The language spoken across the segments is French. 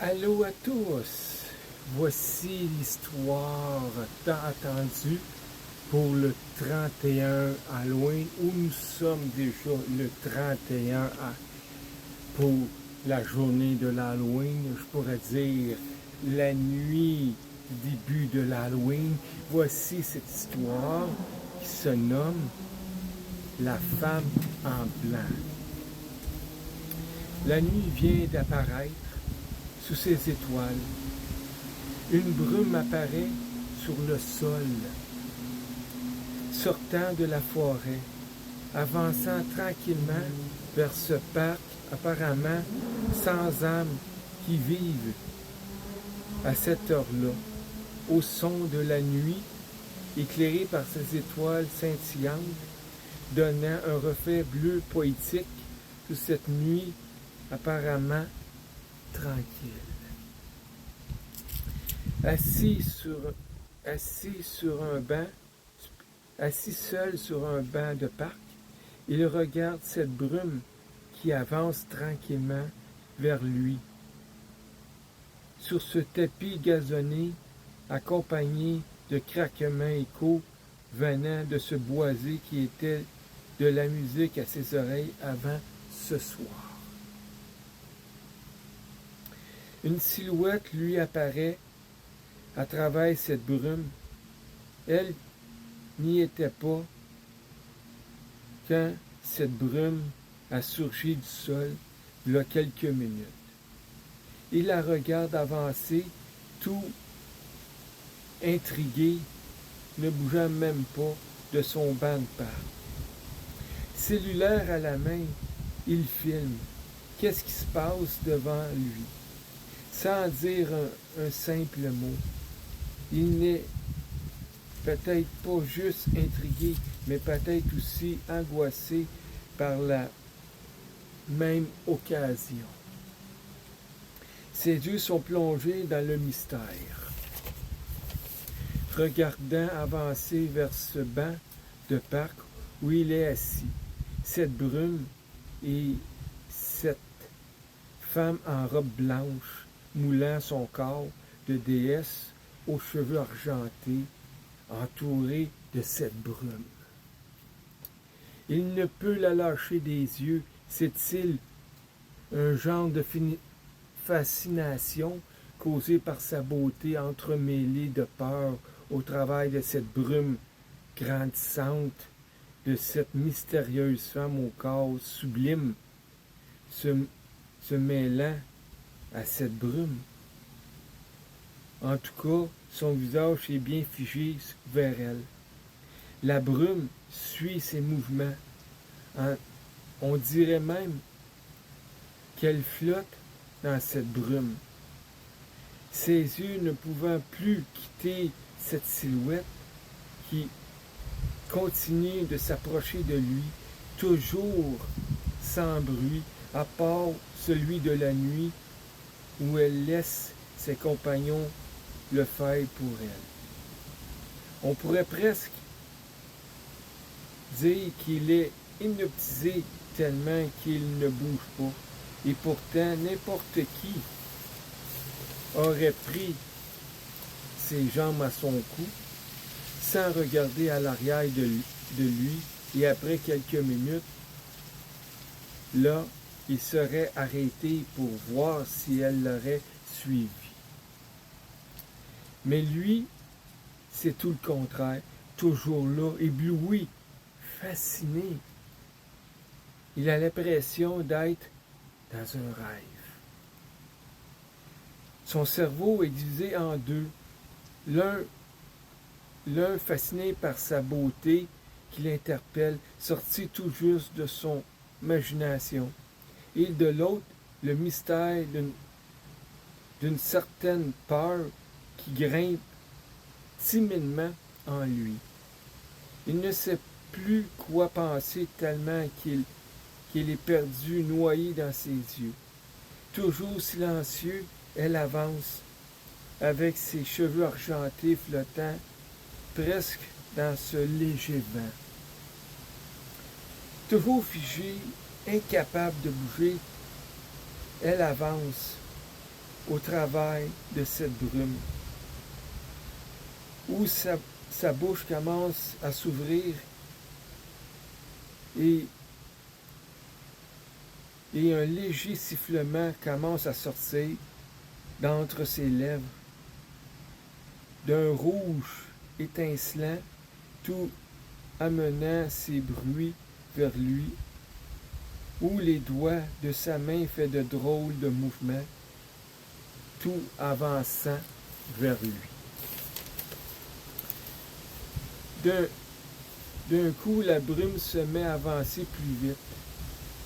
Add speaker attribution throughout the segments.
Speaker 1: Allô à tous! Voici l'histoire tant attendue pour le 31 Halloween, où nous sommes déjà le 31 pour la journée de l'Halloween, je pourrais dire la nuit du début de l'Halloween. Voici cette histoire qui se nomme La femme en blanc. La nuit vient d'apparaître sous ces étoiles. Une brume apparaît sur le sol, sortant de la forêt, avançant tranquillement vers ce parc apparemment sans âme qui vivent à cette heure-là, au son de la nuit, éclairé par ces étoiles scintillantes, donnant un reflet bleu poétique sur cette nuit apparemment tranquille. Assis seul sur un banc de parc, il regarde cette brume qui avance tranquillement vers lui. Sur ce tapis gazonné, accompagné de craquements échos venant de ce boisé qui était de la musique à ses oreilles avant ce soir. Une silhouette lui apparaît à travers cette brume. Elle n'y était pas quand cette brume a surgi du sol il y a quelques minutes. Il la regarde avancer, tout intrigué, ne bougeant même pas de son banc de parc. Cellulaire à la main, il filme. Qu'est-ce qui se passe devant lui? Sans dire un simple mot. Il n'est peut-être pas juste intrigué, mais peut-être aussi angoissé par la même occasion. Ses yeux sont plongés dans le mystère. Regardant avancer vers ce banc de parc où il est assis, cette brume et cette femme en robe blanche moulant son corps de déesse aux cheveux argentés, entourée de cette brume. Il ne peut la lâcher des yeux. C'est-il un genre de fascination causée par sa beauté entremêlée de peur au travail de cette brume grandissante, de cette mystérieuse femme au corps sublime, se mêlant à cette brume? En tout cas, son visage est bien figé vers elle. La brume suit ses mouvements. On dirait même qu'elle flotte dans cette brume. Ses yeux ne pouvant plus quitter cette silhouette qui continue de s'approcher de lui, toujours sans bruit, à part celui de la nuit où elle laisse ses compagnons le faire pour elle. On pourrait presque dire qu'il est hypnotisé tellement qu'il ne bouge pas. Et pourtant, n'importe qui aurait pris ses jambes à son cou sans regarder à l'arrière de lui, et après quelques minutes, là, il serait arrêté pour voir si elle l'aurait suivi. Mais lui, c'est tout le contraire, toujours là, ébloui, fasciné. Il a l'impression d'être dans un rêve. Son cerveau est divisé en deux. L'un fasciné par sa beauté qui l'interpelle, sorti tout juste de son imagination, et de l'autre, le mystère d'une certaine peur qui grimpe timidement en lui. Il ne sait plus quoi penser tellement qu'il est perdu, noyé dans ses yeux. Toujours silencieux, elle avance, avec ses cheveux argentés flottant presque dans ce léger vent. Toujours figée, incapable de bouger, elle avance, au travail de cette brume, où sa bouche commence à s'ouvrir et un léger sifflement commence à sortir d'entre ses lèvres, d'un rouge étincelant, tout amenant ses bruits vers lui, où les doigts de sa main fait de drôles de mouvements, tout avançant vers lui. D'un coup, la brume se met à avancer plus vite.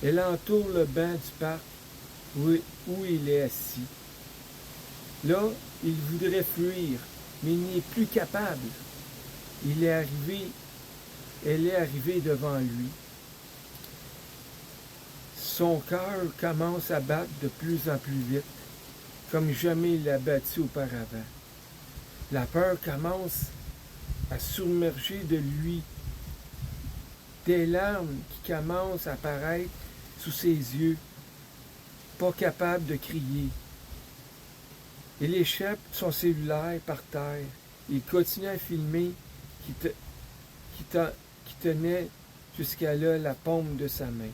Speaker 1: Elle entoure le banc du parc où il est assis. Là, il voudrait fuir, mais il n'est plus capable. Elle est arrivée devant lui. Son cœur commence à battre de plus en plus vite, comme jamais il l'a battu auparavant. La peur commence à submerger de lui. Des larmes qui commencent à apparaître sous ses yeux, pas capable de crier. Il échappe son cellulaire par terre. Il continue à filmer qui tenait jusqu'à là la paume de sa main.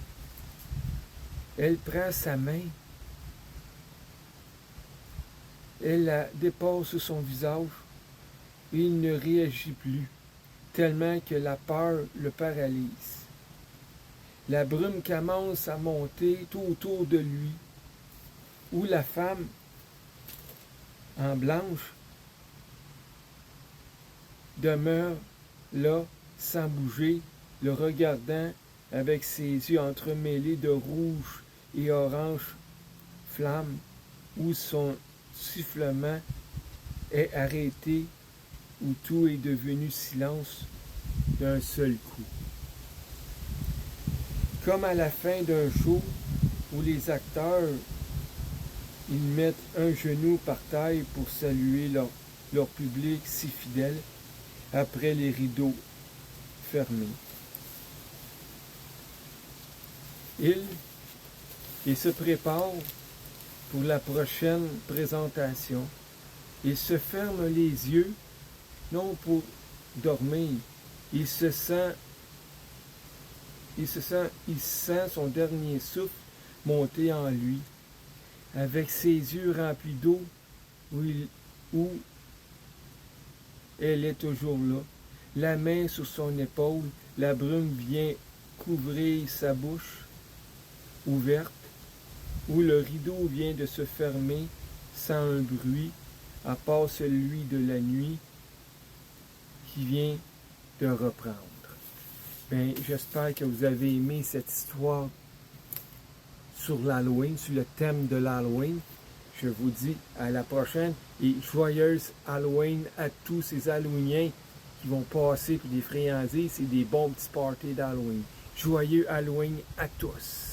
Speaker 1: Elle prend sa main, elle la dépose sur son visage et il ne réagit plus, tellement que la peur le paralyse. La brume commence à monter tout autour de lui, où la femme, en blanche, demeure là, sans bouger, le regardant avec ses yeux entremêlés de rouge et orange flamme, où son sifflement est arrêté, où tout est devenu silence d'un seul coup. Comme à la fin d'un show où les acteurs ils mettent un genou par terre pour saluer leur public si fidèle après les rideaux fermés. Il se prépare pour la prochaine présentation. Il se ferme les yeux, non pour dormir. Il sent son dernier souffle monter en lui. Avec ses yeux remplis d'eau, où elle est toujours là. La main sur son épaule, la brume vient couvrir sa bouche ouverte, où le rideau vient de se fermer sans un bruit, à part celui de la nuit qui vient de reprendre. Bien, j'espère que vous avez aimé cette histoire sur l'Halloween, sur le thème de l'Halloween. Je vous dis à la prochaine et joyeuse Halloween à tous ces Halloweeniens qui vont passer pour des friandises et des bons petits parties d'Halloween. Joyeux Halloween à tous!